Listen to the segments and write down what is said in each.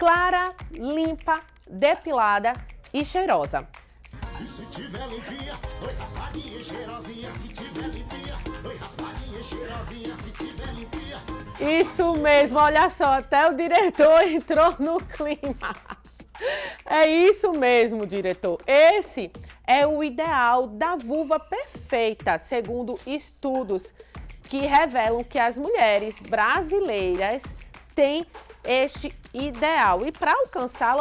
clara, limpa, depilada e cheirosa. E se tiver limpinha, oi raspadinha e cheirosinha. Se tiver limpinha, oi raspadinha e cheirosinha. Se tiver limpinha. Isso mesmo, olha só, até o diretor entrou no clima. É isso mesmo, diretor. Esse é o ideal da vulva perfeita, segundo estudos que revelam que as mulheres brasileiras têm este ideal. E para alcançá-lo,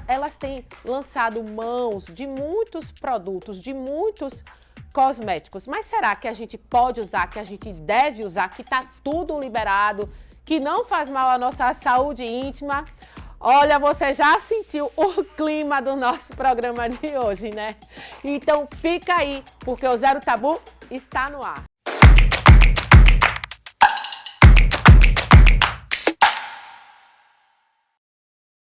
elas têm lançado mãos de muitos produtos, de muitos cosméticos. Mas será que a gente pode usar, que a gente deve usar, que está tudo liberado, que não faz mal à nossa saúde íntima? Olha, você já sentiu o clima do nosso programa de hoje, né? Então fica aí, porque o Zero Tabu está no ar.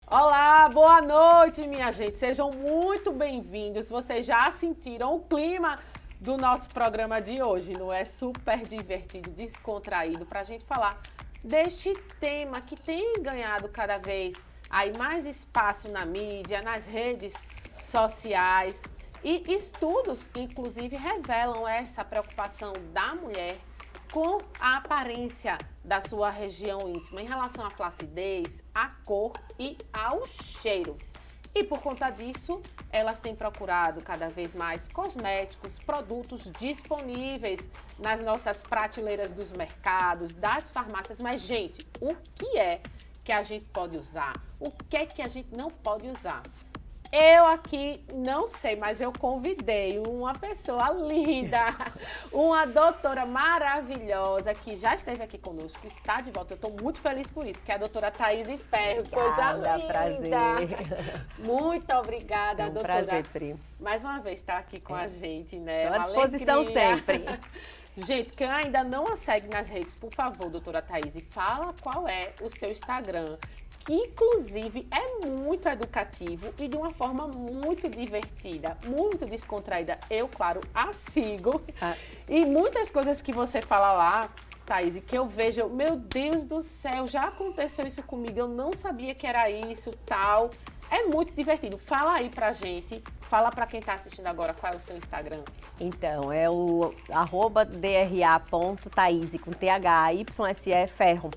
Olá, boa noite, minha gente. Sejam muito bem-vindos. Vocês já sentiram o clima do nosso programa de hoje, não é? Super divertido, descontraído, para a gente falar deste tema que tem ganhado cada vez aí mais espaço na mídia, nas redes sociais. E estudos, inclusive, revelam essa preocupação da mulher com a aparência da sua região íntima em relação à flacidez, à cor e ao cheiro. E por conta disso, elas têm procurado cada vez mais cosméticos, produtos disponíveis nas nossas prateleiras dos mercados, das farmácias. Mas, gente, o que é que a gente pode usar? O que é que a gente não pode usar? Eu aqui não sei, mas eu convidei uma pessoa linda, uma doutora maravilhosa que já esteve aqui conosco, está de volta. Eu estou muito feliz por isso, que é a doutora Thaís Ferro. Coisa linda. Prazer. Muito obrigada, É um doutora. Prazer, Pri. Mais uma vez está aqui com a gente, né? Estou à Uma disposição alegria. sempre. Gente, quem ainda não a segue nas redes, por favor, doutora Thaís, fala qual é o seu Instagram, que inclusive é muito educativo e de uma forma muito divertida, muito descontraída. Eu, claro, a sigo. E muitas coisas que você fala lá, Thaís, que eu vejo, meu Deus do céu, já aconteceu isso comigo, eu não sabia que era isso, tal. É muito divertido. Fala aí pra gente, fala pra quem tá assistindo agora qual é o seu Instagram. Então, é o @dra.thaís com THYSE Ferro.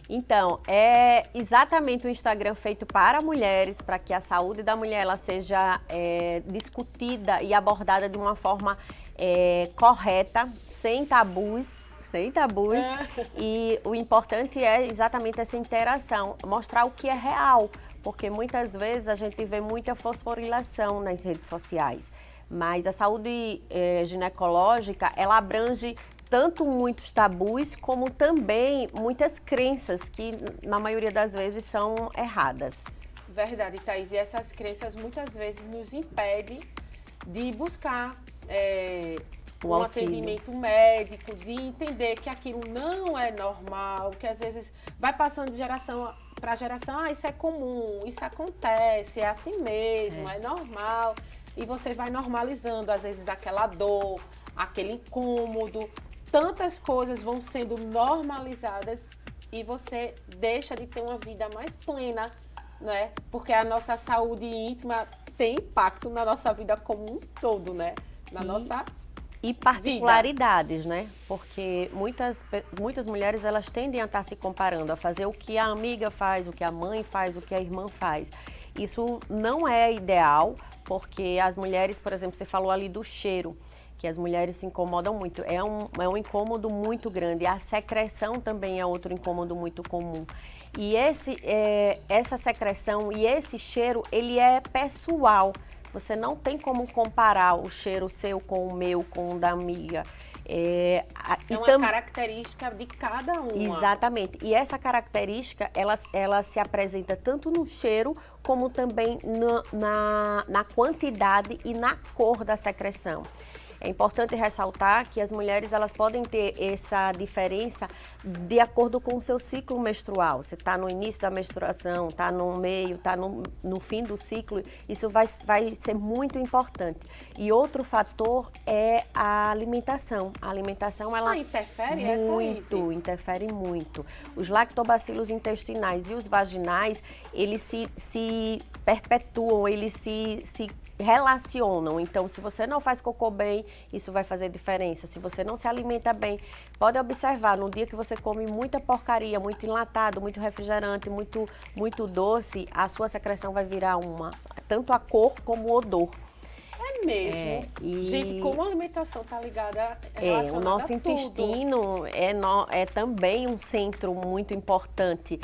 Então, é exatamente um Instagram feito para mulheres, para que a saúde da mulher ela seja discutida e abordada de uma forma correta, sem tabus. E o importante é exatamente essa interação, mostrar o que é real, porque muitas vezes a gente vê muita fosforilação nas redes sociais, mas a saúde ginecológica, ela abrange tanto muitos tabus, como também muitas crenças que, na maioria das vezes, são erradas. Verdade, Thaís. E essas crenças, muitas vezes, nos impedem de buscar um atendimento médico, de entender que aquilo não é normal, que, às vezes, vai passando de geração para geração. Isso é comum, isso acontece, é assim mesmo, é normal. E você vai normalizando, às vezes, aquela dor, aquele incômodo. Tantas coisas vão sendo normalizadas e você deixa de ter uma vida mais plena, né? Porque a nossa saúde íntima tem impacto na nossa vida como um todo, né? Na nossa e particularidades, né? Porque muitas mulheres, elas tendem a estar se comparando, a fazer o que a amiga faz, o que a mãe faz, o que a irmã faz. Isso não é ideal, porque as mulheres, por exemplo, você falou ali do cheiro, que as mulheres se incomodam muito. É um incômodo muito grande. A secreção também é outro incômodo muito comum. E essa secreção e esse cheiro, ele é pessoal. Você não tem como comparar o cheiro seu com o meu, com o da amiga. É uma característica de cada uma. Exatamente. E essa característica, ela se apresenta tanto no cheiro, como também na quantidade e na cor da secreção. É importante ressaltar que as mulheres elas podem ter essa diferença de acordo com o seu ciclo menstrual. Você está no início da menstruação, está no meio, está no fim do ciclo, isso vai ser muito importante. E outro fator é a alimentação. A alimentação, ela interfere com isso? Interfere muito. Os lactobacilos intestinais e os vaginais, eles se perpetuam, eles se relacionam. Então, se você não faz cocô bem, isso vai fazer diferença. Se você não se alimenta bem, pode observar, no dia que você come muita porcaria, muito enlatado, muito refrigerante, muito doce, a sua secreção vai virar tanto a cor como o odor. É mesmo. Gente, como a alimentação está ligada, o nosso intestino é também um centro muito importante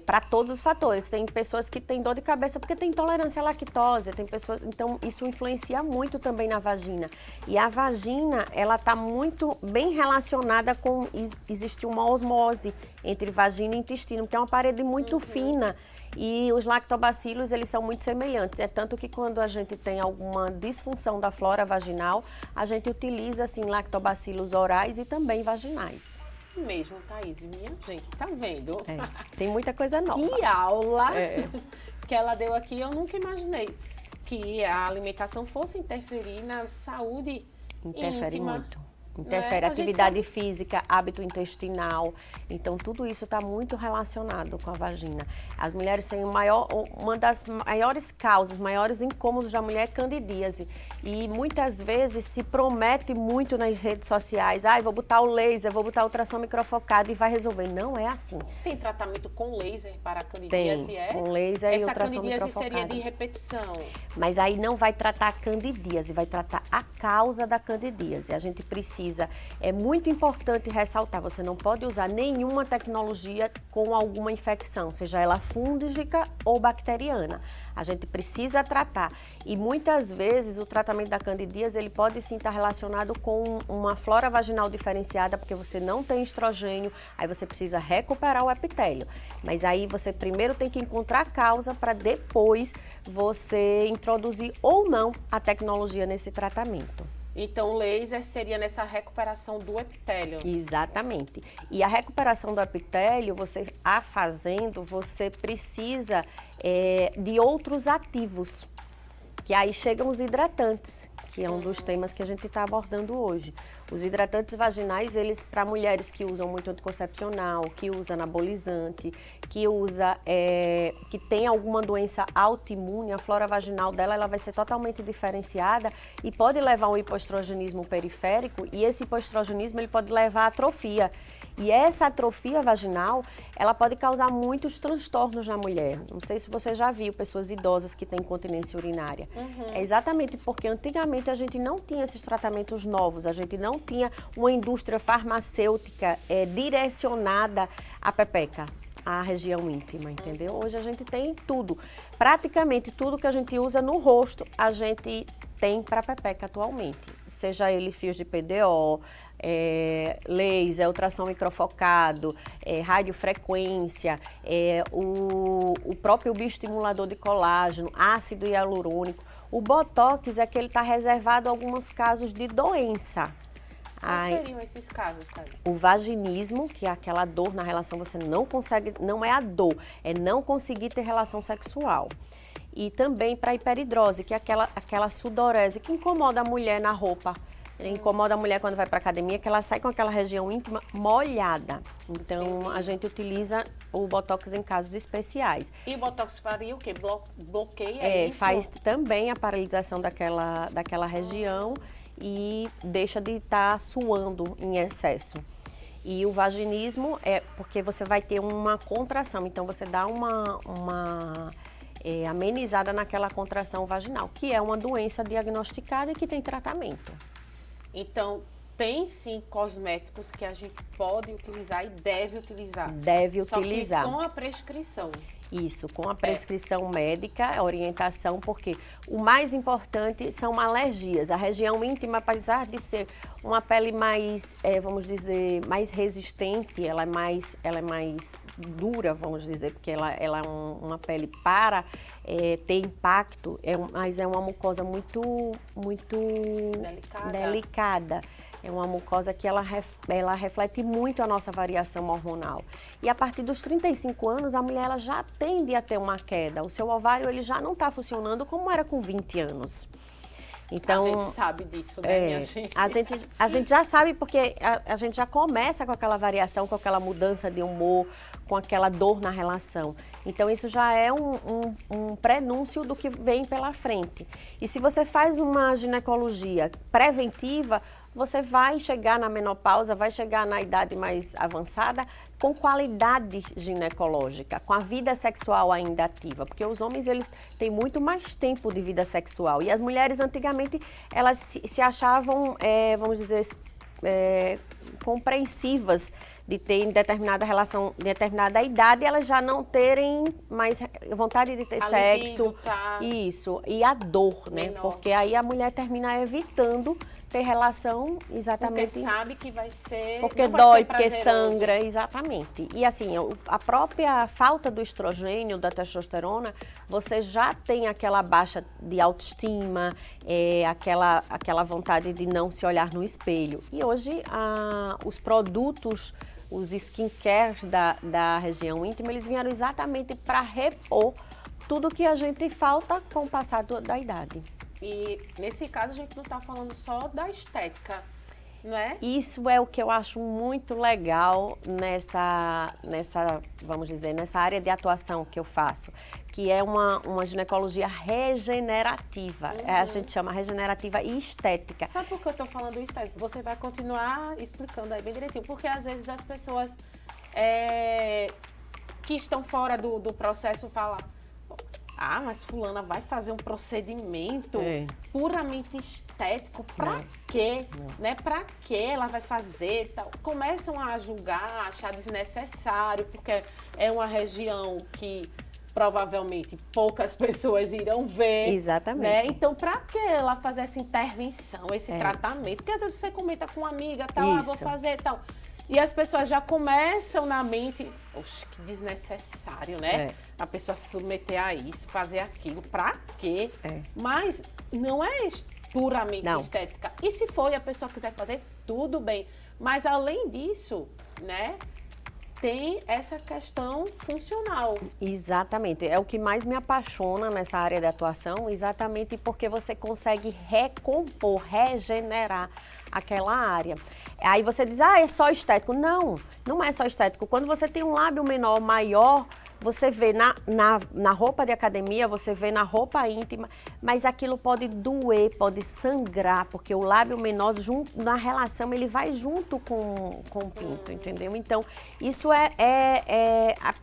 para todos os fatores. Tem pessoas que têm dor de cabeça porque tem intolerância à lactose, então isso influencia muito também na vagina. E a vagina, ela está muito bem relacionada com existe uma osmose entre vagina e intestino, que é uma parede muito fina. E os lactobacilos, eles são muito semelhantes. É tanto que quando a gente tem alguma disfunção da flora vaginal, a gente utiliza, assim, lactobacilos orais e também vaginais. Mesmo, Thaís, minha gente, tá vendo? Tem muita coisa nova. Que aula que ela deu aqui, eu nunca imaginei que a alimentação fosse interferir na saúde Interfere íntima. muito. Interfere atividade física, hábito intestinal. Então, tudo isso está muito relacionado com a vagina. As mulheres têm uma das maiores causas, maiores incômodos da mulher é candidíase. E muitas vezes se promete muito nas redes sociais, vou botar o laser, vou botar ultrassom microfocado e vai resolver. Não é assim. Tem tratamento com laser para a candidíase? Tem, com laser e ultrassom microfocado. Essa candidíase seria de repetição. Mas aí não vai tratar a candidíase, vai tratar a causa da candidíase. A gente precisa, é muito importante ressaltar, você não pode usar nenhuma tecnologia com alguma infecção, seja ela fúngica ou bacteriana. A gente precisa tratar. E muitas vezes o tratamento da candidíase, ele pode sim estar relacionado com uma flora vaginal diferenciada, porque você não tem estrogênio, aí você precisa recuperar o epitélio. Mas aí você primeiro tem que encontrar a causa para depois você introduzir ou não a tecnologia nesse tratamento. Então, o laser seria nessa recuperação do epitélio. Exatamente. E a recuperação do epitélio, você você precisa de outros ativos, que aí chegam os hidratantes, que é um dos temas que a gente está abordando hoje. Os hidratantes vaginais, eles, para mulheres que usam muito anticoncepcional, que usa anabolizante, que tem alguma doença autoimune, a flora vaginal dela ela vai ser totalmente diferenciada e pode levar a um hipoestrogenismo periférico, e esse hipoestrogenismo ele pode levar à atrofia. E essa atrofia vaginal, ela pode causar muitos transtornos na mulher. Não sei se você já viu pessoas idosas que têm incontinência urinária. É exatamente porque antigamente a gente não tinha esses tratamentos novos, a gente não tinha uma indústria farmacêutica direcionada à pepeca, à região íntima, entendeu? Hoje a gente tem tudo. Praticamente tudo que a gente usa no rosto, a gente tem para pepeca atualmente. Seja ele fios de PDO, laser, ultrassom microfocado, radiofrequência, o próprio bioestimulador de colágeno, ácido hialurônico. O Botox é que ele está reservado a alguns casos de doença. Quais seriam esses casos, Thaís? O vaginismo, que é aquela dor na relação, você não consegue, não é a dor, é não conseguir ter relação sexual. E também para a hiperidrose, que é aquela sudorese que incomoda a mulher na roupa. Incomoda a mulher quando vai para academia, que ela sai com aquela região íntima molhada. Então, a gente utiliza o Botox em casos especiais. E o Botox faria o quê? Bloqueia isso? Faz também a paralisação daquela região e deixa de estar suando em excesso. E o vaginismo é porque você vai ter uma contração, então você dá uma amenizada naquela contração vaginal, que é uma doença diagnosticada e que tem tratamento. Então, tem sim cosméticos que a gente pode utilizar e deve utilizar. Deve Só utilizar. Que isso com a prescrição. Isso, com a prescrição médica, a orientação, porque o mais importante são alergias. A região íntima, apesar de ser uma pele mais, vamos dizer, mais resistente, ela é mais dura, vamos dizer, porque ela é uma pele para ter impacto, mas é uma mucosa muito delicada. É uma mucosa que ela reflete muito a nossa variação hormonal. E a partir dos 35 anos, a mulher ela já tende a ter uma queda. O seu ovário ele já não está funcionando como era com 20 anos. Então, a gente sabe disso, né, minha gente? A gente já sabe porque a gente já começa com aquela variação, com aquela mudança de humor, com aquela dor na relação. Então, isso já é um prenúncio do que vem pela frente. E se você faz uma ginecologia preventiva, você vai chegar na menopausa, vai chegar na idade mais avançada com qualidade ginecológica, com a vida sexual ainda ativa, porque os homens eles têm muito mais tempo de vida sexual e as mulheres antigamente elas se achavam, vamos dizer, compreensivas de ter em determinada relação, em determinada idade, elas já não terem mais vontade de ter sexo. Isso, e a dor, né? Menor. Porque aí a mulher termina evitando ter relação exatamente. Porque sabe que vai ser. Porque não vai dói, ser porque prazeroso. sangra, exatamente. E assim, a própria falta do estrogênio, da testosterona, você já tem aquela baixa de autoestima, aquela vontade de não se olhar no espelho. E hoje, os produtos, os skincare da região íntima, eles vieram exatamente para repor tudo que a gente falta com o passar da idade. E nesse caso a gente não está falando só da estética, não é? Isso é o que eu acho muito legal nessa, vamos dizer, nessa área de atuação que eu faço, que é uma ginecologia regenerativa. A gente chama regenerativa e estética. Sabe por que eu estou falando isso, Thais? Você vai continuar explicando aí bem direitinho, porque às vezes as pessoas que estão fora do processo falam: ah, mas fulana vai fazer um procedimento puramente estético, pra quê? Né? Pra que ela vai fazer? Tal? Começam a julgar, a achar desnecessário, porque é uma região que provavelmente poucas pessoas irão ver. Exatamente. Né? Então, pra que ela fazer essa intervenção, esse tratamento? Porque às vezes você comenta com uma amiga, tal, vou fazer tal. E as pessoas já começam na mente, oxe, que desnecessário, né? A pessoa se submeter a isso, fazer aquilo, pra quê? Mas não é puramente estética. E se for e a pessoa quiser fazer, tudo bem. Mas além disso, né, tem essa questão funcional. Exatamente. É o que mais me apaixona nessa área de atuação, exatamente porque você consegue recompor, regenerar aquela área. Aí você diz, é só estético. Não, não é só estético. Quando você tem um lábio menor maior, você vê na roupa de academia, você vê na roupa íntima, mas aquilo pode doer, pode sangrar, porque o lábio menor, na relação, ele vai junto com o pinto, entendeu? Então, isso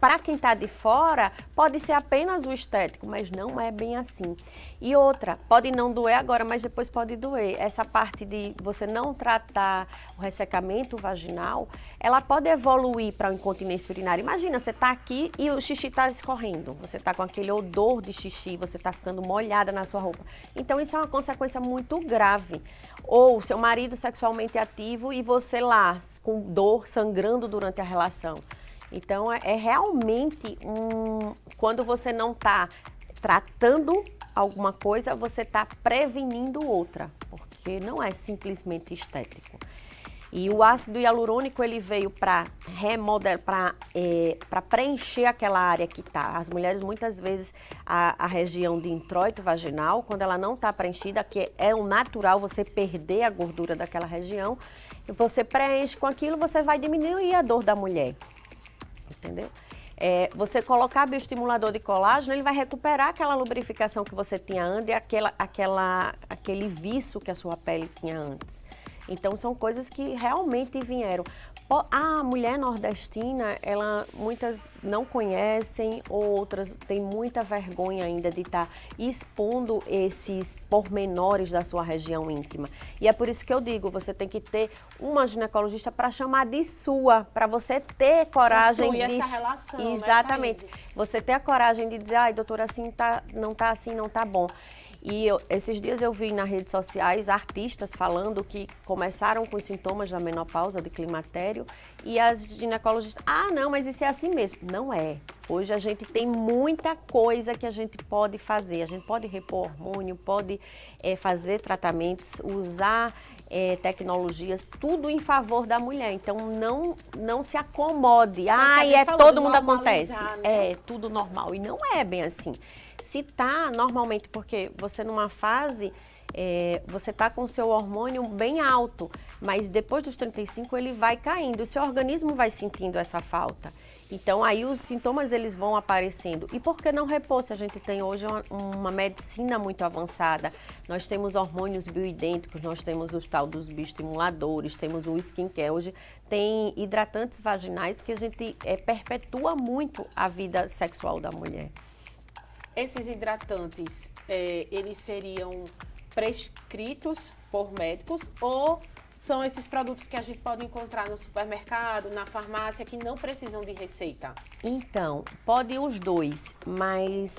para quem está de fora, pode ser apenas o estético, mas não é bem assim. E outra, pode não doer agora, mas depois pode doer. Essa parte de você não tratar o ressecamento vaginal, ela pode evoluir para a incontinência urinária. Imagina, você está aqui e o xixi está escorrendo, você está com aquele odor de xixi, você está ficando molhada na sua roupa. Então, isso é uma consequência muito grave. Ou seu marido sexualmente ativo e você lá, com dor, sangrando durante a relação. Então, é realmente quando você não está tratando alguma coisa, você está prevenindo outra, porque não é simplesmente estético. E o ácido hialurônico, ele veio para remodelar, para preencher aquela área que está. As mulheres, muitas vezes, a região de introito vaginal, quando ela não está preenchida, que é o natural você perder a gordura daquela região, e você preenche com aquilo, você vai diminuir a dor da mulher, entendeu? Você colocar bioestimulador de colágeno, ele vai recuperar aquela lubrificação que você tinha antes e aquele viço que a sua pele tinha antes. Então, são coisas que realmente vieram. A mulher nordestina, muitas não conhecem, outras têm muita vergonha ainda de estar expondo esses pormenores da sua região íntima. E é por isso que eu digo, você tem que ter uma ginecologista para chamar de sua, para você ter coragem de... essa relação, exatamente. Né, Thaís? Você ter a coragem de dizer, ai, doutora, assim não tá assim, não tá bom. E esses dias eu vi nas redes sociais artistas falando que começaram com os sintomas da menopausa, de climatério, E as ginecologistas, não, mas isso é assim mesmo. Não é. Hoje a gente tem muita coisa que a gente pode fazer. A gente pode repor hormônio, pode fazer tratamentos, usar tecnologias, tudo em favor da mulher. Então, não se acomode. Todo mundo acontece. Né? É tudo normal. E não é bem assim. Se tá normalmente, porque você numa fase... você está com o seu hormônio bem alto, mas depois dos 35 ele vai caindo, o seu organismo vai sentindo essa falta. Então aí os sintomas eles vão aparecendo. E por que não repor se a gente tem hoje uma medicina muito avançada? Nós temos hormônios bioidênticos, nós temos os tal dos bioestimuladores, temos o skincare. Hoje tem hidratantes vaginais que a gente perpetua muito a vida sexual da mulher. Esses hidratantes, eles seriam prescritos por médicos ou são esses produtos que a gente pode encontrar no supermercado, na farmácia, que não precisam de receita? Então, pode os dois, mas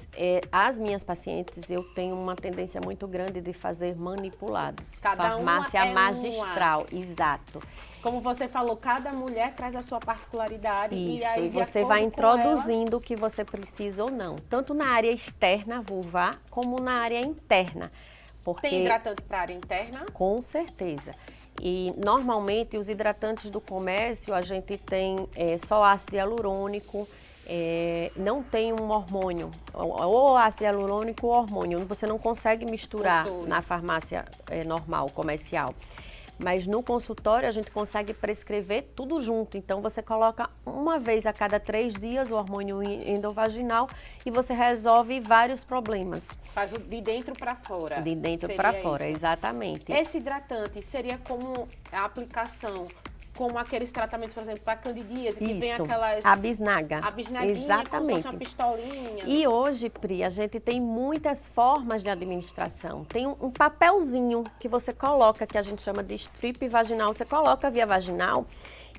as minhas pacientes, eu tenho uma tendência muito grande de fazer manipulados. Cada farmácia uma é magistral, exato. Como você falou, cada mulher traz a sua particularidade. Isso, e aí você vai introduzindo o que você precisa ou não, tanto na área externa, vulvar, como na área interna. Porque, tem hidratante para área interna? Com certeza. E normalmente os hidratantes do comércio a gente tem só ácido hialurônico, não tem um hormônio, ou ácido hialurônico ou hormônio. Você não consegue misturar na farmácia normal, comercial. Mas no consultório a gente consegue prescrever tudo junto. Então você coloca uma vez a cada 3 dias o hormônio endovaginal e você resolve vários problemas. Faz de dentro para fora. De dentro para fora, exatamente. Esse hidratante seria como a aplicação, como aqueles tratamentos, por exemplo, para candidíase, que vem aquelas... a bisnaga. A bisnaguinha, exatamente. como se fosse uma pistolinha. E hoje, Pri, a gente tem muitas formas de administração. Tem um papelzinho que você coloca, que a gente chama de strip vaginal. Você coloca via vaginal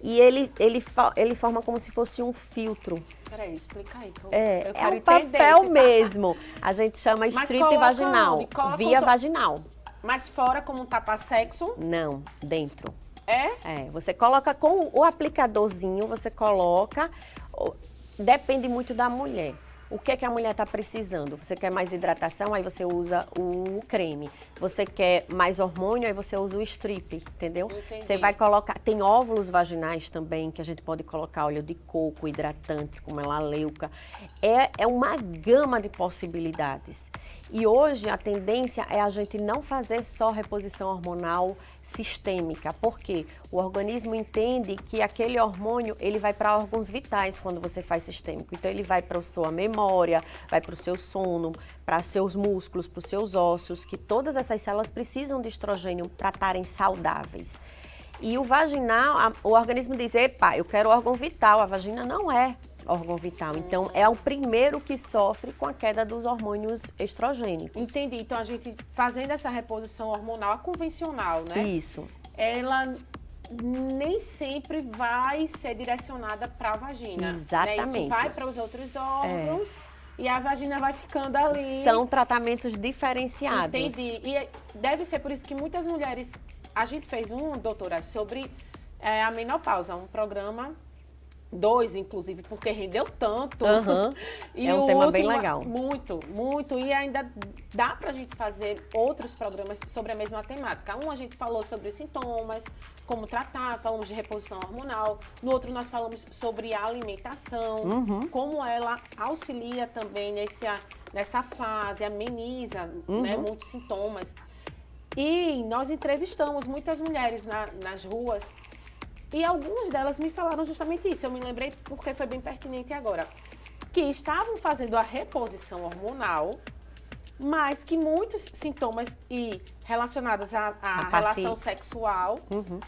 e ele forma como se fosse um filtro. Peraí, explica aí. É um papel mesmo. A gente chama strip vaginal, via vaginal. Mas fora como um tapa-sexo? Não, dentro. Você coloca com o aplicadorzinho, você coloca, depende muito da mulher. O que é que a mulher está precisando? Você quer mais hidratação, aí você usa o creme. Você quer mais hormônio, aí você usa o strip, entendeu? Entendi. Você vai colocar, tem óvulos vaginais também, que a gente pode colocar óleo de coco, hidratantes, como melaleuca. É uma gama de possibilidades. E hoje a tendência é a gente não fazer só reposição hormonal sistêmica, porque o organismo entende que aquele hormônio ele vai para órgãos vitais quando você faz sistêmico. Então ele vai para a sua memória, vai para o seu sono, para seus músculos, para os seus ossos, que todas essas células precisam de estrogênio para estarem saudáveis. E o vaginal, o organismo diz, epa, eu quero órgão vital, a vagina não é órgão vital. Então, é o primeiro que sofre com a queda dos hormônios estrogênicos. Entendi. Então, a gente fazendo essa reposição hormonal, a convencional, né? Isso. Ela nem sempre vai ser direcionada para a vagina. Exatamente. Né? Isso vai para os outros órgãos e a vagina vai ficando ali. São tratamentos diferenciados. Entendi. E deve ser por isso que muitas mulheres... A gente fez doutora, sobre a menopausa, um programa... 2, inclusive, porque rendeu tanto. E é um tema bem legal. Muito. E ainda dá pra gente fazer outros programas sobre a mesma temática. Um, a gente falou sobre os sintomas, como tratar, falamos de reposição hormonal. No outro, nós falamos sobre a alimentação, como ela auxilia também nessa fase, ameniza né, muitos sintomas. E nós entrevistamos muitas mulheres nas ruas. E algumas delas me falaram justamente isso. Eu me lembrei porque foi bem pertinente agora. Que estavam fazendo a reposição hormonal, mas que muitos sintomas relacionados à relação sexual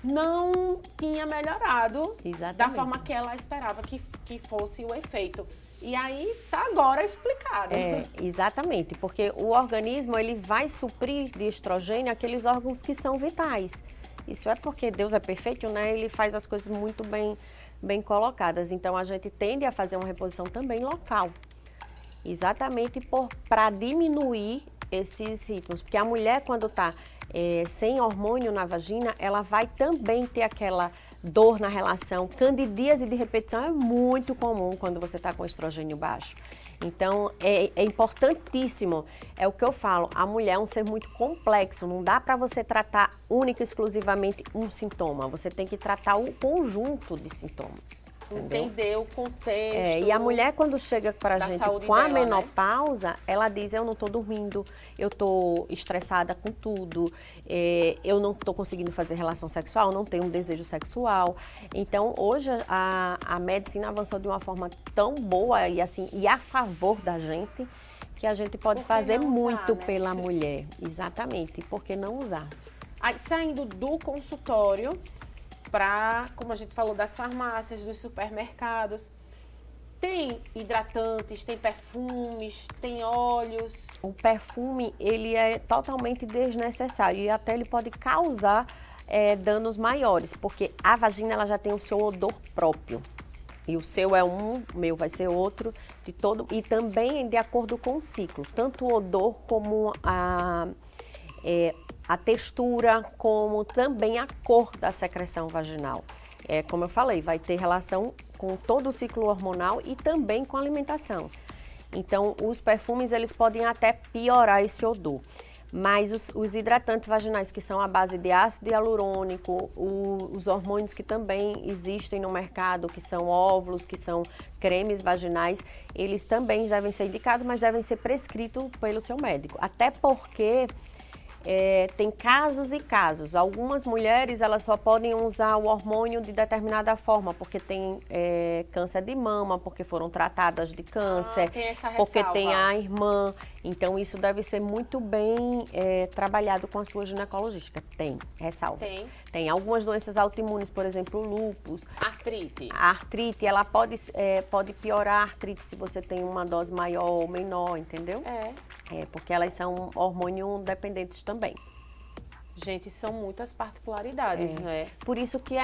não tinha melhorado da forma que ela esperava que fosse o efeito. E aí está agora explicado. Exatamente, porque o organismo ele vai suprir de estrogênio aqueles órgãos que são vitais. Isso é porque Deus é perfeito, né? Ele faz as coisas muito bem colocadas. Então, a gente tende a fazer uma reposição também local. Exatamente para diminuir esses ritmos. Porque a mulher, quando está sem hormônio na vagina, ela vai também ter aquela dor na relação, candidíase de repetição é muito comum quando você está com estrogênio baixo. Então, é importantíssimo, é o que eu falo, a mulher é um ser muito complexo, não dá para você tratar única e exclusivamente um sintoma, você tem que tratar o conjunto de sintomas. Entendeu? Entender o contexto. E a mulher, quando chega pra gente com a dela, menopausa, né? Ela diz, eu não tô dormindo, eu tô estressada com tudo, eu não tô conseguindo fazer relação sexual, não tenho um desejo sexual. Então, hoje, a medicina avançou de uma forma tão boa e, assim, e a favor da gente, que a gente pode fazer muito pela mulher. Exatamente. E por que não usar? Aí, saindo do consultório para, como a gente falou, das farmácias, dos supermercados, tem hidratantes, tem perfumes, tem óleos. O perfume, ele é totalmente desnecessário e até ele pode causar danos maiores, porque a vagina ela já tem o seu odor próprio. E o seu é um, o meu vai ser outro, e também de acordo com o ciclo, tanto o odor como a textura, como também a cor da secreção vaginal. Como eu falei, vai ter relação com todo o ciclo hormonal e também com a alimentação. Então, os perfumes, eles podem até piorar esse odor. Mas os hidratantes vaginais, que são à base de ácido hialurônico, os hormônios que também existem no mercado, que são óvulos, que são cremes vaginais, eles também devem ser indicados, mas devem ser prescritos pelo seu médico. Até porque tem casos e casos. Algumas mulheres, elas só podem usar o hormônio de determinada forma, porque tem câncer de mama, porque foram tratadas de câncer, porque tem a irmã. Então, isso deve ser muito bem trabalhado com a sua ginecologista. Tem ressalvas. Tem algumas doenças autoimunes, por exemplo, o lúpus. Artrite. A artrite, ela pode piorar a artrite se você tem uma dose maior ou menor, entendeu? Porque elas são hormônio dependentes também. Gente, são muitas particularidades, não é? Por isso que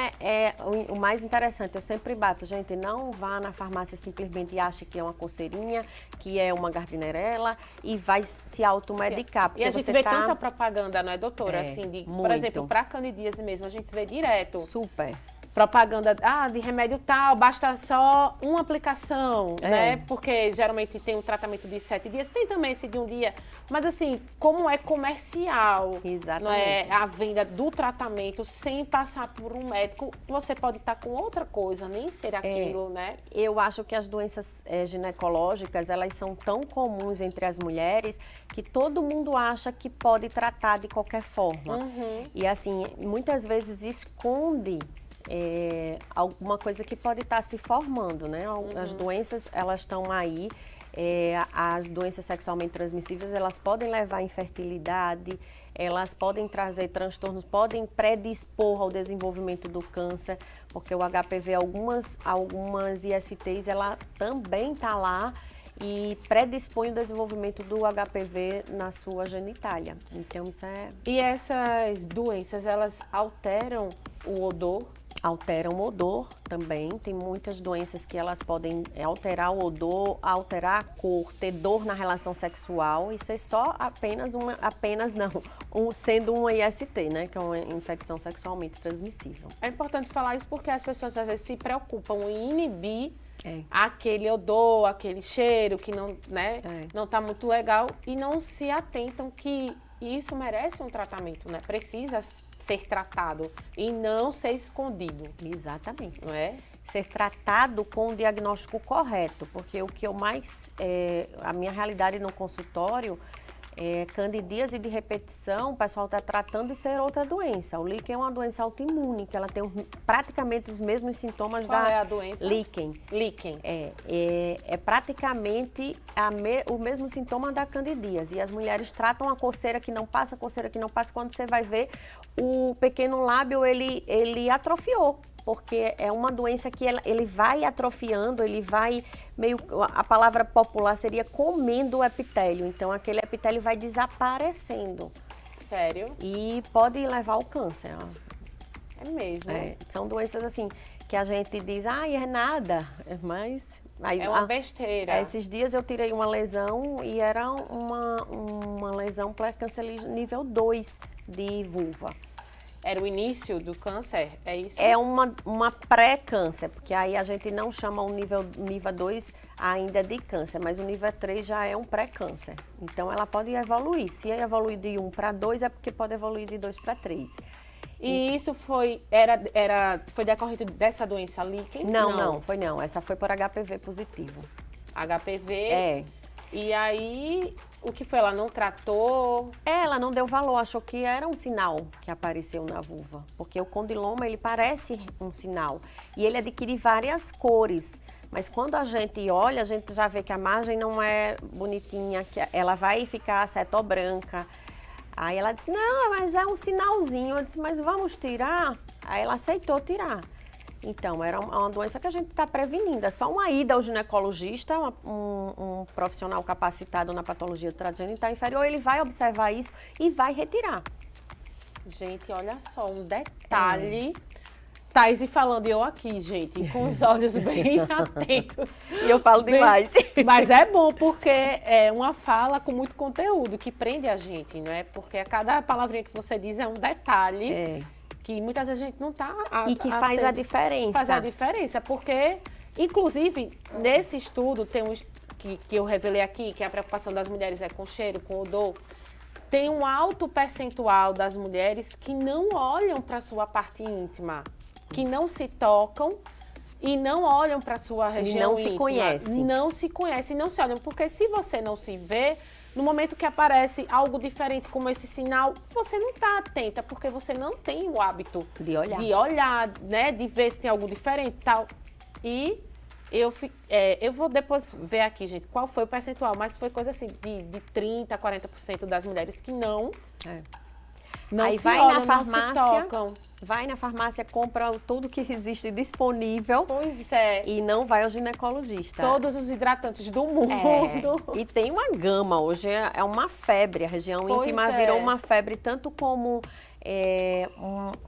o mais interessante, eu sempre bato, gente, não vá na farmácia simplesmente e ache que é uma coceirinha, que é uma gardnerela e vai se automedicar. E a gente vê tanta propaganda, não é, doutora? Assim, por exemplo, para candidíase mesmo, a gente vê direto. Super. Propaganda de remédio tal, basta só uma aplicação, né? Porque geralmente tem um tratamento de 7 dias, tem também esse de um dia. Mas assim, como é comercial, não é a venda do tratamento sem passar por um médico, você pode estar com outra coisa, nem ser aquilo, né? Eu acho que as doenças ginecológicas, elas são tão comuns entre as mulheres que todo mundo acha que pode tratar de qualquer forma. E assim, muitas vezes esconde alguma coisa que pode estar se formando, né? As doenças, elas estão aí, as doenças sexualmente transmissíveis, elas podem levar à infertilidade, elas podem trazer transtornos, podem predispor ao desenvolvimento do câncer, porque o HPV, algumas ISTs, ela também está lá e predispõe o desenvolvimento do HPV na sua genitália. Então, isso é... E essas doenças, elas alteram o odor? Alteram o odor também. Tem muitas doenças que elas podem alterar o odor, alterar a cor, ter dor na relação sexual. Isso é só sendo uma IST, né? Que é uma infecção sexualmente transmissível. É importante falar isso porque as pessoas às vezes se preocupam em inibir aquele odor, aquele cheiro que não, né, não tá muito legal e não se atentam que isso merece um tratamento, né? Precisa ser tratado e não ser escondido. Exatamente. Não é? Ser tratado com o diagnóstico correto, porque o que eu mais... a minha realidade no consultório candidíase de repetição, o pessoal está tratando de ser outra doença. O líquen é uma doença autoimune, que ela tem praticamente os mesmos sintomas Qual é a doença? Líquen. Líquen. É praticamente o mesmo sintoma da candidíase. E as mulheres tratam a coceira que não passa, quando você vai ver, o pequeno lábio, ele atrofiou. Porque é uma doença que ele vai atrofiando, ele vai a palavra popular seria comendo o epitélio. Então, aquele epitélio vai desaparecendo. Sério? E pode levar ao câncer. É mesmo? São doenças assim, que a gente diz, é nada, mas... Aí, é uma besteira. Esses dias eu tirei uma lesão e era uma lesão pré-cancerígena nível 2 de vulva. era o início do câncer, é isso? É uma pré-câncer, porque aí a gente não chama o nível 2 ainda de câncer, mas o nível 3 já é um pré-câncer. Então, ela pode evoluir. Se evoluir de 1 para 2, é porque pode evoluir de 2 para 3. E isso foi decorrente dessa doença líquen? Não. Essa foi por HPV positivo. HPV? É. E aí, o que foi? Ela não tratou? Ela não deu valor, achou que era um sinal que apareceu na vulva. Porque o condiloma, ele parece um sinal. E ele adquire várias cores. Mas quando a gente olha, a gente já vê que a margem não é bonitinha, que ela vai ficar setobranca. Aí ela disse, não, mas é um sinalzinho. Eu disse, mas vamos tirar? Aí ela aceitou tirar. Então, era uma doença que a gente está prevenindo. É só uma ida ao ginecologista, um profissional capacitado na patologia do trato genital inferior, ele vai observar isso e vai retirar. Gente, olha só, um detalhe. Thaís falando, e eu aqui, gente, com os olhos bem atentos. E eu falo demais. Mas é bom, porque é uma fala com muito conteúdo, que prende a gente, não é? Porque a cada palavrinha que você diz é um detalhe que muitas vezes a gente não está... E que faz a diferença. Faz a diferença, porque, inclusive, nesse estudo, tem que eu revelei aqui, que a preocupação das mulheres é com cheiro, com odor, tem um alto percentual das mulheres que não olham para a sua parte íntima, que não se tocam e não olham para a sua região íntima. Se conhecem. Não se conhecem, não se olham. Porque se você não se vê, no momento que aparece algo diferente como esse sinal, você não está atenta, porque você não tem o hábito de olhar, né? De ver se tem algo diferente e tal. E eu vou depois ver aqui, gente, qual foi o percentual, mas foi coisa assim, de 30% a 40% das mulheres que não aí se vai olham, na farmácia, não se tocam. Vai na farmácia, compra tudo que existe disponível. Pois é. E não vai ao ginecologista. Todos os hidratantes do mundo. E tem uma gama, hoje é uma febre, a região íntima virou uma febre, tanto como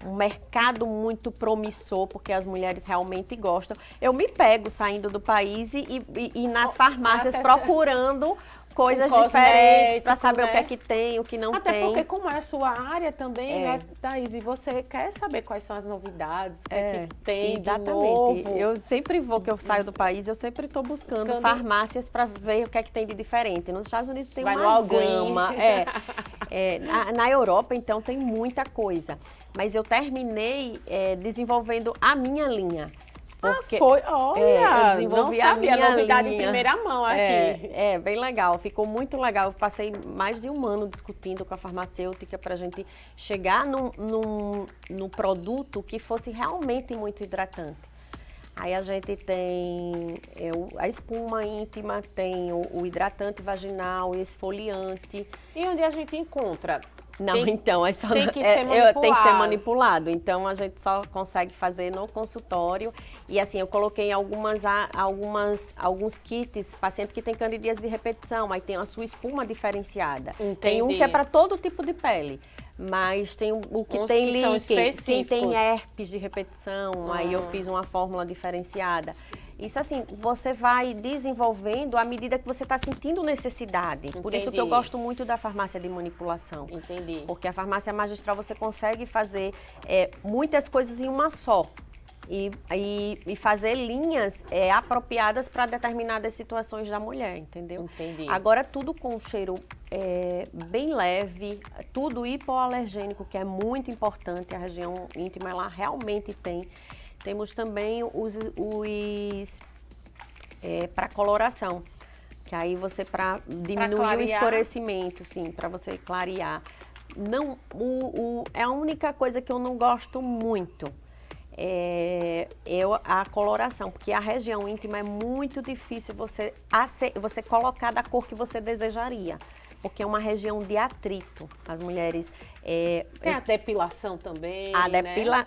um mercado muito promissor, porque as mulheres realmente gostam. Eu me pego saindo do país e nas farmácias procurando coisas diferentes para saber o que é que tem, o que não tem. Até porque como é a sua área também, né, Thaís? E você quer saber quais são as novidades, o que é que tem exatamente. de novo. Eu sempre vou, que eu saio do país, eu sempre estou buscando farmácias para ver o que é que tem de diferente. Nos Estados Unidos tem uma gama. Na Europa, então, tem muita coisa. Mas eu terminei desenvolvendo a minha linha. Porque, olha, não sabia, novidade em primeira mão aqui. Bem legal, ficou muito legal. Eu passei mais de um ano discutindo com a farmacêutica para a gente chegar num produto que fosse realmente muito hidratante. Aí a gente tem a espuma íntima, tem o hidratante vaginal, o esfoliante. E onde a gente encontra? Não, então, tem que ser manipulado. Tem que ser manipulado. Então, a gente só consegue fazer no consultório. E assim, eu coloquei alguns kits, paciente que tem candidíase de repetição, aí tem a sua espuma diferenciada. Entendi. Tem um que é para todo tipo de pele. Mas tem o que tem líquen, quem tem herpes de repetição, aí eu fiz uma fórmula diferenciada. Isso assim, você vai desenvolvendo à medida que você está sentindo necessidade. Entendi. Por isso que eu gosto muito da farmácia de manipulação. Entendi. Porque a farmácia magistral você consegue fazer muitas coisas em uma só. E fazer linhas apropriadas para determinadas situações da mulher, entendeu? Entendi. Agora, tudo com cheiro bem leve, tudo hipoalergênico, que é muito importante. A região íntima, ela realmente tem. Temos também os para coloração, que aí você, para diminuir o escurecimento, sim, para você clarear. Não, é a única coisa que eu não gosto muito. A coloração, porque a região íntima é muito difícil você colocar da cor que você desejaria, porque é uma região de atrito. As mulheres... Tem a depilação também,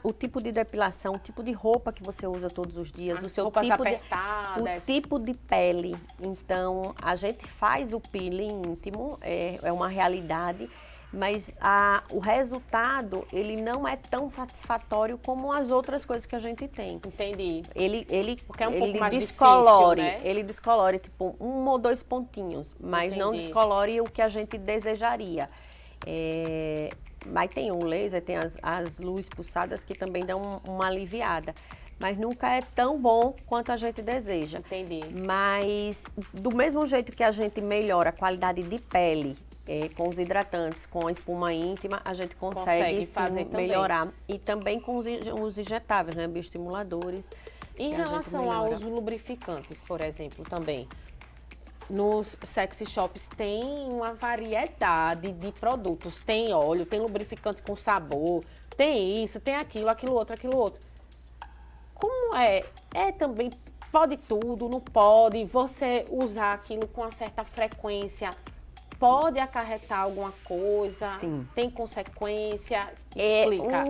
o tipo de depilação, o tipo de roupa que você usa todos os dias, o seu roupas tipo apertadas. o tipo de pele. Então, a gente faz o peeling íntimo, é uma realidade, mas o resultado, ele não é tão satisfatório como as outras coisas que a gente tem. Entendi. Porque é um pouco mais descolore, difícil, né? ele descolore, tipo, 1 ou 2 pontinhos, mas não descolore o que a gente desejaria. Mas tem o laser, tem as luzes pulsadas que também dão uma aliviada. Mas nunca é tão bom quanto a gente deseja. Entendi. Mas do mesmo jeito que a gente melhora a qualidade de pele com os hidratantes, com a espuma íntima, a gente consegue fazer também. melhorar. E também com os injetáveis, né? Bioestimuladores. Em relação aos lubrificantes, por exemplo, também. Nos sexy shops tem uma variedade de produtos. Tem óleo, tem lubrificante com sabor, tem isso, tem aquilo, aquilo outro. Como é? É também, pode tudo, não pode? Você usar aquilo com uma certa frequência pode acarretar alguma coisa? Sim. Tem consequência? Explica.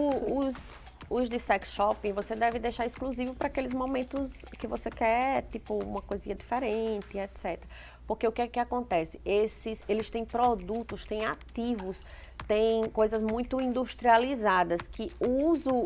Os de sex shopping, você deve deixar exclusivo para aqueles momentos que você quer, tipo, uma coisinha diferente, etc. Porque o que é que acontece? Eles têm produtos, têm ativos, têm coisas muito industrializadas, que o uso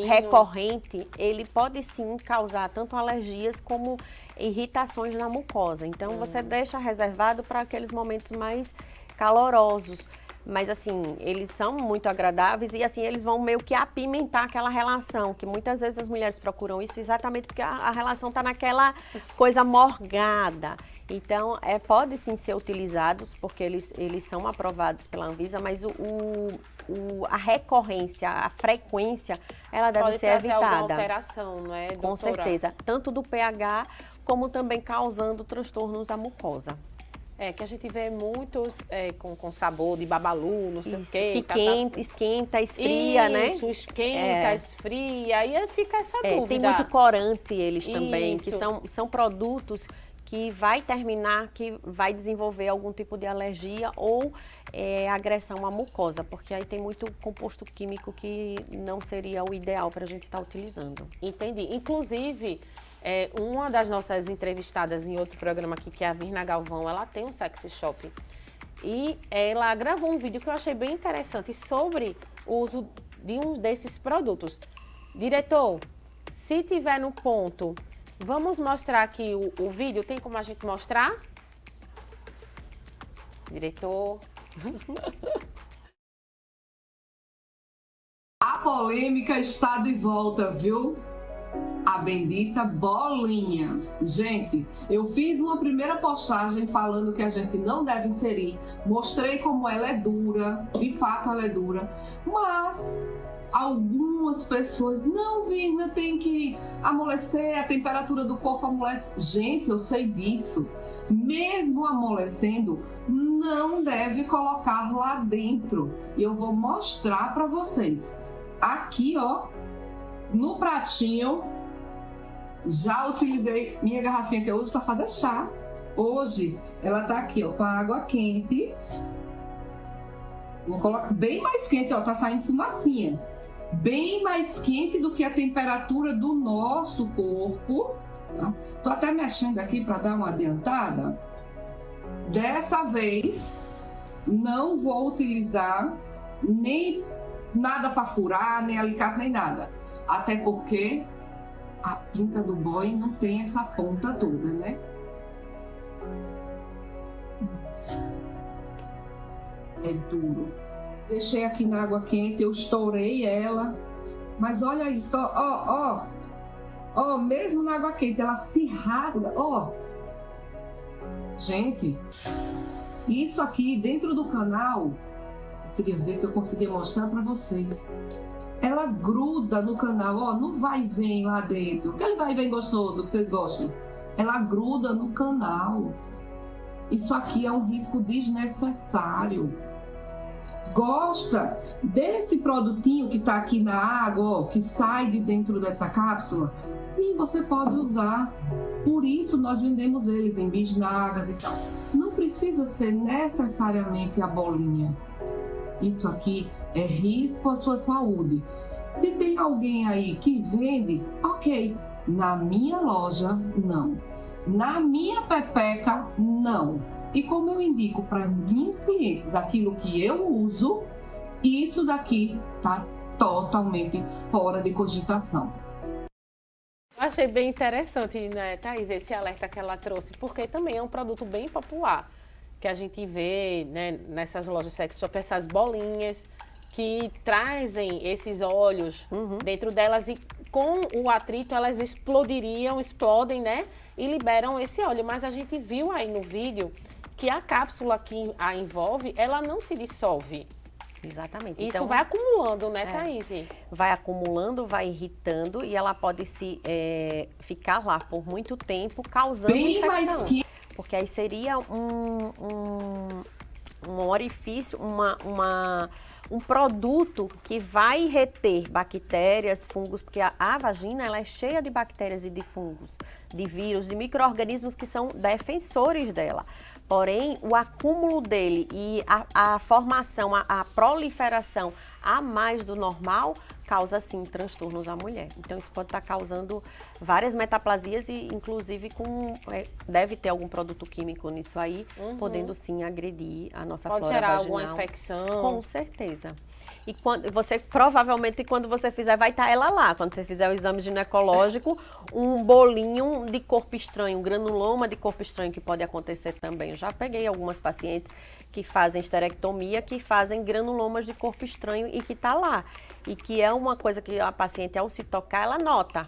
recorrente, ele pode sim causar tanto alergias como irritações na mucosa. Então, você deixa reservado para aqueles momentos mais calorosos. Mas, assim, eles são muito agradáveis e, assim, eles vão meio que apimentar aquela relação, que muitas vezes as mulheres procuram isso exatamente porque a relação está naquela coisa morgada. Então, pode sim ser utilizados, porque eles são aprovados pela Anvisa, mas a recorrência, a frequência, ela deve ser evitada. Pode trazer alguma alteração, não é, doutora? Com certeza, tanto do pH, como também causando transtornos à mucosa. Que a gente vê muitos com sabor de babalu, não sei o quê. Que esquenta, esfria, né? Isso, esquenta, esfria, aí fica essa dúvida. Tem muito corante eles também, que são produtos que vai terminar, que vai desenvolver algum tipo de alergia ou agressão à mucosa, porque aí tem muito composto químico que não seria o ideal para a gente estar utilizando. Entendi. Inclusive, uma das nossas entrevistadas em outro programa aqui, que é a Virna Galvão, ela tem um sexy shop. E ela gravou um vídeo que eu achei bem interessante sobre o uso de um desses produtos. Diretor, se tiver no ponto, vamos mostrar aqui o vídeo. Tem como a gente mostrar? Diretor. A polêmica está de volta, viu? A bendita bolinha. Gente, eu fiz uma primeira postagem falando que a gente não deve inserir. Mostrei como ela é dura, de fato ela é dura. Mas algumas pessoas, não, Virna, tem que amolecer, a temperatura do corpo amolece. Gente, eu sei disso. Mesmo amolecendo, não deve colocar lá dentro. E eu vou mostrar para vocês. Aqui, ó, no pratinho, já utilizei minha garrafinha que eu uso para fazer chá. Hoje, ela tá aqui, ó, com a água quente. Vou colocar bem mais quente, ó, tá saindo fumacinha. Bem mais quente do que a temperatura do nosso corpo. Tá? Tô até mexendo aqui para dar uma adiantada. Dessa vez, não vou utilizar nem nada para furar, nem alicate, nem nada. Até porque a pinta do boy não tem essa ponta toda, né? É duro. Deixei aqui na água quente, eu estourei ela. Mas olha isso, ó, mesmo na água quente, ela se rasga, ó. Gente, isso aqui dentro do canal, eu queria ver se eu conseguia mostrar para vocês. Ela gruda no canal, ó, no vai e vem lá dentro. Aquele vai e vem gostoso que vocês gostam. Ela gruda no canal. Isso aqui é um risco desnecessário. Gosta desse produtinho que tá aqui na água, ó, que sai de dentro dessa cápsula? Sim, você pode usar. Por isso nós vendemos eles em bisnagas e tal. Não precisa ser necessariamente a bolinha. Isso aqui é risco à sua saúde. Se tem alguém aí que vende, ok. Na minha loja, não. Na minha pepeca, não. E como eu indico para minhas clientes aquilo que eu uso, isso daqui tá totalmente fora de cogitação. Achei bem interessante, né, Thaís, esse alerta que ela trouxe, porque também é um produto bem popular, que a gente vê, né, nessas lojas sex shop, essas bolinhas, que trazem esses óleos dentro delas e com o atrito elas explodem, né? E liberam esse óleo. Mas a gente viu aí no vídeo que a cápsula que a envolve, ela não se dissolve. Exatamente. Isso Então, vai acumulando, né, Thaís? vai acumulando, vai irritando e ela pode ficar lá por muito tempo, causando Bem mais infecção. que- Porque aí seria um orifício, um produto que vai reter bactérias, fungos, porque a vagina ela é cheia de bactérias e de fungos, de vírus, de micro-organismos que são defensores dela. Porém, o acúmulo dele e a formação, a proliferação a mais do normal, causa, sim, transtornos à mulher. Então, isso pode estar causando várias metaplasias e, inclusive, deve ter algum produto químico nisso aí, podendo, sim, agredir a nossa Pode flora gerar vaginal. alguma infecção. Com certeza. E provavelmente, quando você fizer, vai estar ela lá. Quando você fizer o exame ginecológico, um bolinho de corpo estranho, um granuloma de corpo estranho, que pode acontecer também. Eu já peguei algumas pacientes que fazem esterectomia, que fazem granulomas de corpo estranho e que está lá. E que é uma coisa que a paciente, ao se tocar, ela nota.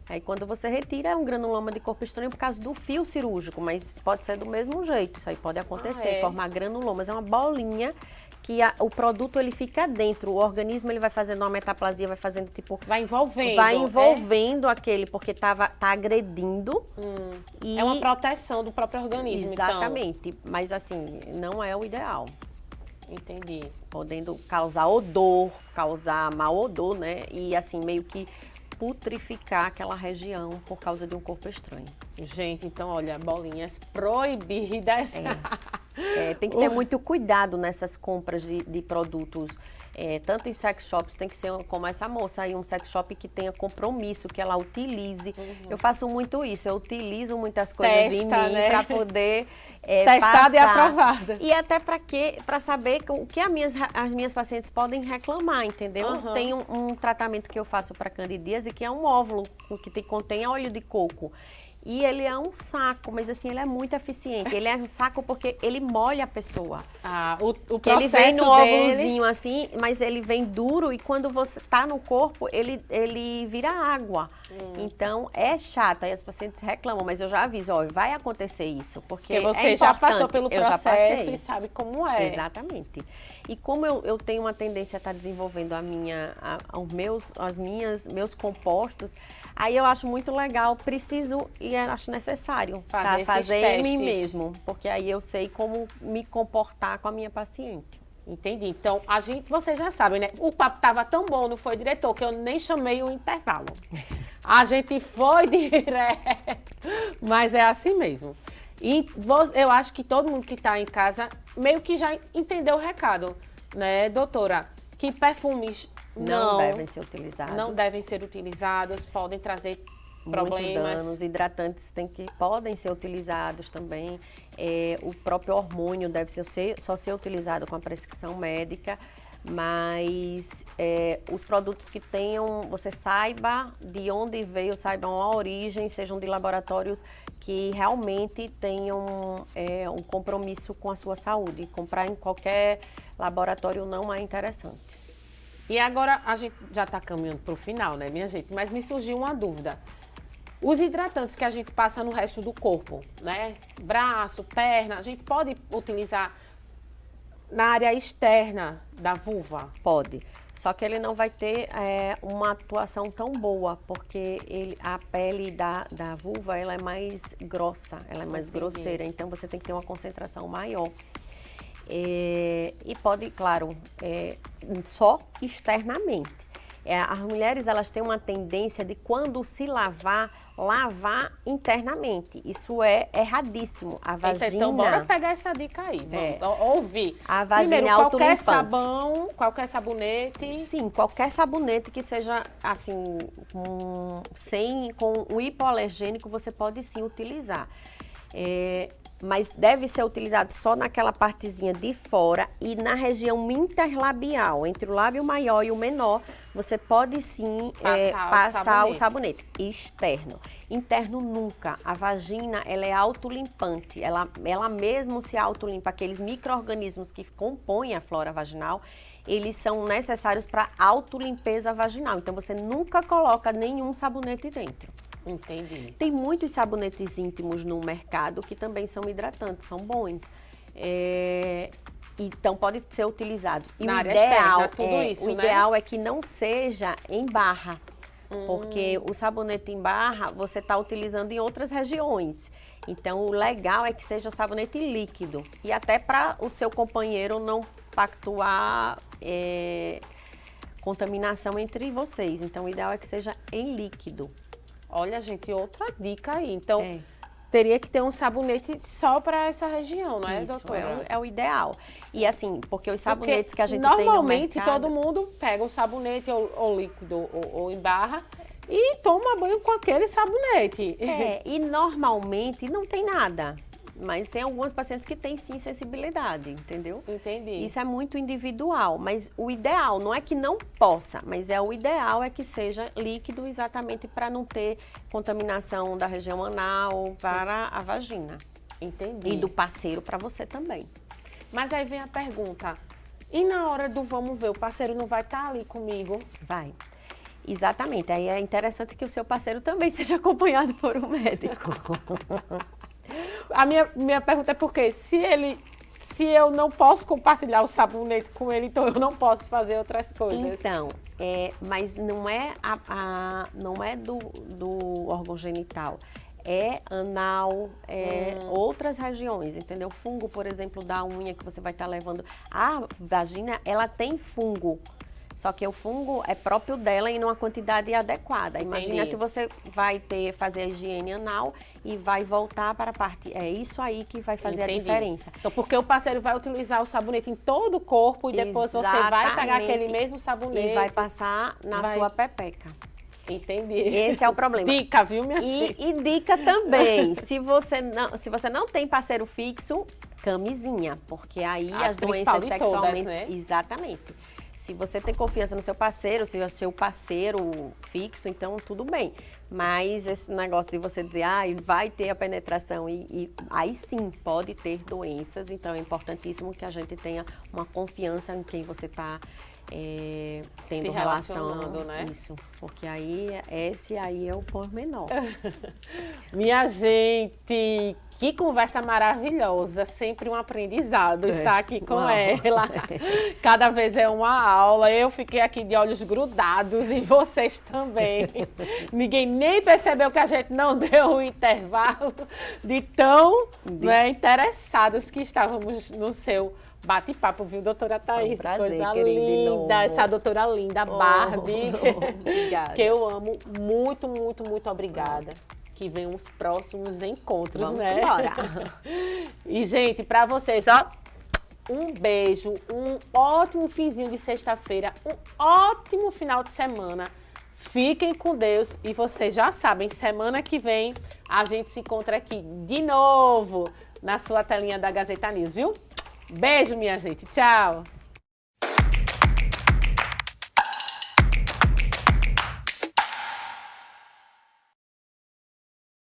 Aí, quando você retira, é um granuloma de corpo estranho por causa do fio cirúrgico, mas pode ser do mesmo jeito. Isso aí pode acontecer, formar granulomas. É uma bolinha que o produto ele fica dentro, o organismo ele vai fazendo uma metaplasia, vai fazendo tipo... Vai envolvendo. Aquele, porque tá agredindo. É uma proteção do próprio organismo, Exatamente, mas assim, não é o ideal. Entendi. Podendo causar odor, causar mau odor, né? E assim, meio que putrificar aquela região por causa de um corpo estranho. Gente, então, olha, bolinhas proibidas. Tem que ter muito cuidado nessas compras de produtos, tanto em sex shops, tem que ser como essa moça aí, um sex shop que tenha compromisso, que ela utilize. Eu faço muito isso, eu utilizo muitas coisas em mim, né? para poder testada e passar. aprovada. E até para saber o que as minhas pacientes podem reclamar, entendeu? Tem um tratamento que eu faço para candidíase, que é um óvulo que contém óleo de coco. E ele é um saco, mas assim, ele é muito eficiente. Ele é um saco porque ele molha a pessoa. O processo ele vem no dele... óvulozinho assim, mas ele vem duro e quando você tá no corpo, ele vira água. Então, é chato. Aí as pacientes reclamam, mas eu já aviso, ó, vai acontecer isso. Porque você já passou pelo Eu já processo passei. e sabe como é. Exatamente. E como eu tenho uma tendência a estar desenvolvendo meus compostos, aí eu acho muito legal, preciso e acho necessário fazer em mim mesmo, porque aí eu sei como me comportar com a minha paciente. Entendi. Então, você já sabe, né? O papo tava tão bom, não foi, diretor, que eu nem chamei o intervalo. A gente foi direto, mas é assim mesmo. E eu acho que todo mundo que está em casa meio que já entendeu o recado, né, doutora? Que perfumes não devem ser utilizados. Não devem ser utilizados, podem trazer problemas. Danos, hidratantes podem ser utilizados também. O próprio hormônio deve só ser utilizado com a prescrição médica, mas os produtos que você saiba de onde veio, saibam a origem, sejam de laboratórios que realmente tenham um compromisso com a sua saúde. Comprar em qualquer laboratório não é interessante. E agora a gente já está caminhando para o final, né, minha gente? Mas me surgiu uma dúvida. Os hidratantes que a gente passa no resto do corpo, né? Braço, perna, a gente pode utilizar na área externa da vulva? Pode. Só que ele não vai ter uma atuação tão boa, porque a pele da vulva ela é mais grossa, ela é mais grosseira. Então você tem que ter uma concentração maior. E pode, claro, só externamente. As mulheres elas têm uma tendência de quando se lavar internamente. Isso é erradíssimo. A vagina... Então, bora pegar essa dica aí. Vamos ouvir. A vagina primeiro, é qualquer sabão, qualquer sabonete. Sim, qualquer sabonete que seja assim, com o hipoalergênico, você pode sim utilizar. mas deve ser utilizado só naquela partezinha de fora e na região interlabial, entre o lábio maior e o menor, você pode sim passar o sabonete externo. Interno nunca. A vagina, ela é autolimpante, ela mesmo se autolimpa. Aqueles micro-organismos que compõem a flora vaginal, eles são necessários para autolimpeza vaginal. Então, você nunca coloca nenhum sabonete dentro. Entendi. Tem muitos sabonetes íntimos no mercado que também são hidratantes, são bons. Então, pode ser utilizado. E na o área ideal, externa, tudo isso, o ideal é que não seja em barra. Porque o sabonete em barra, você está utilizando em outras regiões. Então, o legal é que seja sabonete líquido. E até para o seu companheiro não pactuar contaminação entre vocês. Então, o ideal é que seja em líquido. Olha, gente, outra dica aí. Então, teria que ter um sabonete só para essa região, não é, Isso, doutora? é o ideal. E assim, porque os sabonetes que a gente tem no normalmente mercado... todo mundo pega o sabonete ou líquido ou em barra e toma banho com aquele sabonete. E normalmente não tem nada. Mas tem algumas pacientes que têm sim sensibilidade, entendeu? Entendi. Isso é muito individual, mas o ideal não é que não possa, mas o ideal é que seja líquido exatamente para não ter contaminação da região anal para a vagina. Entendi. E do parceiro para você também. Mas aí vem a pergunta, e na hora do vamos ver, o parceiro não vai estar ali comigo? Vai. Exatamente. Aí é interessante que o seu parceiro também seja acompanhado por um médico. A minha pergunta é porque se eu não posso compartilhar o sabonete com ele, então eu não posso fazer outras coisas. Então, mas não é, não é do órgão genital, é anal, outras regiões, entendeu? Fungo, por exemplo, da unha que você vai estar levando. A vagina, ela tem fungo. Só que o fungo é próprio dela e numa quantidade adequada. Imagina que você vai fazer a higiene anal e vai voltar para a parte. É isso aí que vai fazer a diferença. Então, porque o parceiro vai utilizar o sabonete em todo o corpo e depois você vai pegar aquele mesmo sabonete e vai passar na sua pepeca. Entendi. Esse é o problema. Dica, viu, minha filha? E dica também, se você não tem parceiro fixo, camisinha, porque aí as doenças sexualmente... Todas, né? Exatamente. Se você tem confiança no seu parceiro, se é o seu parceiro fixo, então tudo bem. Mas esse negócio de você dizer, vai ter a penetração e aí sim pode ter doenças. Então é importantíssimo que a gente tenha uma confiança em quem você está tendo se relacionando, né? Isso, porque aí esse aí é o pormenor. Minha gente, que conversa maravilhosa, sempre um aprendizado estar aqui com ela. Cada vez é uma aula, eu fiquei aqui de olhos grudados e vocês também. Ninguém nem percebeu que a gente não deu um intervalo de tão interessados que estávamos no seu bate-papo, viu, doutora Thaís? Prazer, coisa linda, essa doutora linda, Barbie, que eu amo. Muito, muito, muito obrigada. Que venham os próximos encontros, Vamos né? embora. E, gente, pra vocês, ó, um beijo, um ótimo finzinho de sexta-feira, um ótimo final de semana. Fiquem com Deus e vocês já sabem, semana que vem a gente se encontra aqui de novo na sua telinha da Gazeta News, viu? Beijo, minha gente. Tchau.